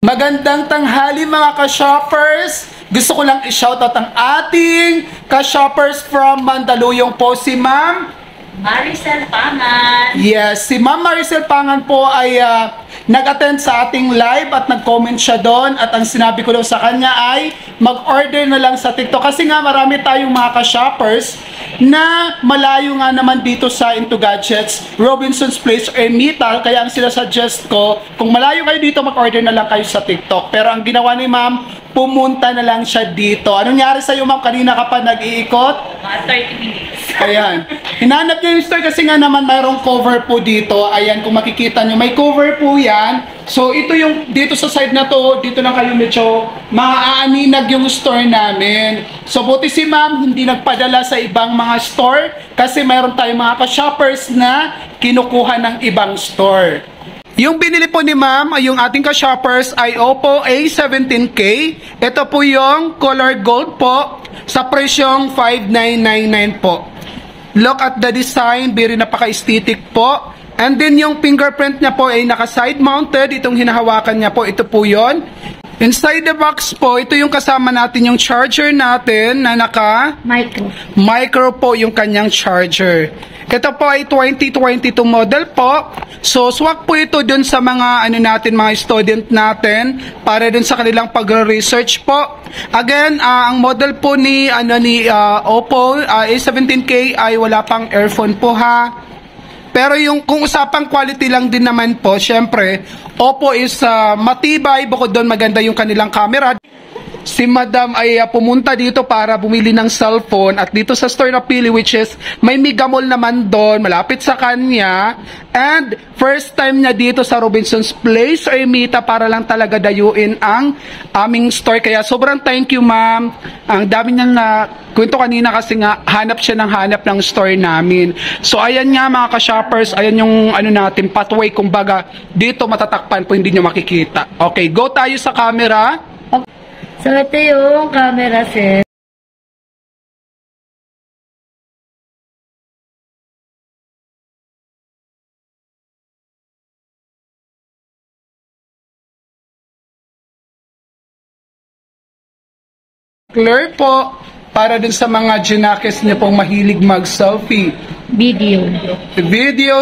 Magandang tanghali mga ka-shoppers! Gusto ko lang i-shoutout ang ating ka-shoppers from Mandaluyong po, si Ma'am Maricel Pangan. Yes, si Ma'am Maricel Pangan po ay nag-attend sa ating live at nag-comment siya doon, at ang sinabi ko daw sa kanya ay mag-order na lang sa TikTok kasi nga marami tayong mga ka-shoppers na malayo nga naman dito sa Into Gadgets, Robinson's Place or Mital, kaya ang sinasuggest ko, kung malayo kayo dito, mag-order na lang kayo sa TikTok. Pero ang ginawa ni Ma'am, pumunta na lang siya dito. Anong nangyari sa'yo, Ma'am? Kanina ka pa nag-iikot? Mga 30 minutes. Ayan. Hinanap niya yung store kasi nga naman mayroong cover po dito. Ayan, kung makikita niyo, may cover po yan. So, ito yung, dito sa side na to, dito lang kayo medyo maaaninag yung store namin. So, buti si Ma'am hindi nagpadala sa ibang mga store kasi mayroon tayong mga ka-shoppers na kinukuha ng ibang store. Yung binili po ni Ma'am, yung ating ka-shoppers ay Oppo A17K. Ito po yung color gold po sa presyong 5,999 po. Look at the design, very napaka-aesthetic po. And then yung fingerprint niya po ay naka-side mounted. Itong hinahawakan niya po, ito po yon. Inside the box po, ito yung kasama natin yung charger natin na micro po yung kanyang charger. Ito po ay 2022 model po. So, swak po ito dun sa mga mga student natin para dun sa kanilang pag-research po. Again, ang model po ni Oppo A17K ay wala pang earphone po ha. Pero yung kung usapang quality lang din naman po, syempre, Oppo is matibay, bukod doon maganda yung kanilang camera. Si Madam ay pumunta dito para bumili ng cellphone at dito sa store na pili, which is may Mega Mall naman doon, malapit sa kanya. And first time niya dito sa Robinson's Place or Mita para lang talaga dayuin ang aming store. Kaya sobrang thank you, Ma'am. Ang dami niyang kwento kanina kasi nga hanap siya ng hanap ng store namin. So ayan nga mga ka-shoppers, ayan yung natin, pathway kumbaga. Dito matatakpan po, hindi niyo makikita. Okay, go tayo sa camera. So, ito yung camera set. Clear po para dun sa mga ginakis niyo pong mahilig mag-selfie. Video,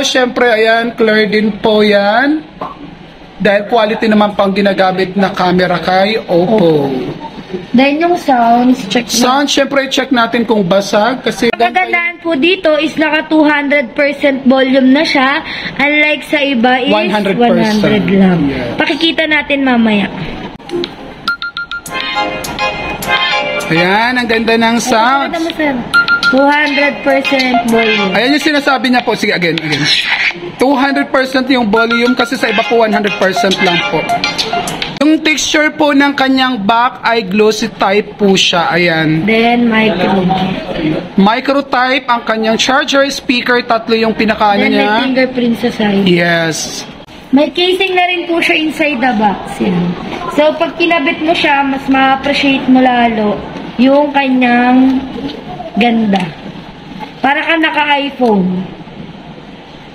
syempre, ayan, clear din po yan. Dahil quality naman pang ginagamit na camera kay Oppo. Then yung sounds, check na. Sound, syempre, check natin kung basag. Kasi ang kagandaan po dito is naka 200% volume na siya. Unlike sa iba is 100% 100 lang. Yeah. Pakikita natin mamaya. Ayan, ang ganda ng sound. 200% volume. Ayan yung sinasabi niya po. Sige, again. 200% yung volume kasi sa iba po 100% lang po. Yung texture po ng kanyang back ay glossy type po siya. Ayan. Then micro. Micro type ang kanyang charger, speaker, tatlo yung pinakaano Then niya. may fingerprint sa side. Yes. May casing na rin po siya inside the box. Yan. So pag kinabit mo siya, mas ma-appreciate mo lalo yung kanyang ganda. Para ka naka-iPhone.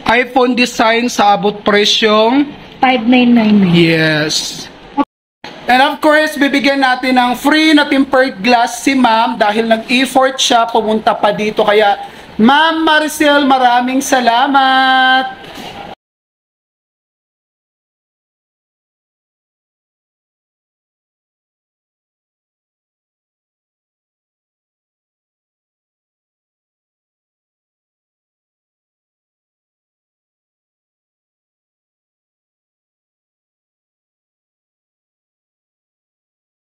iPhone design sa abot presyong 5,999. yes. And of course, bibigyan natin ng free na tempered glass si Ma'am dahil nag-effort siya pumunta pa dito. Kaya, Ma'am Maricel, maraming salamat!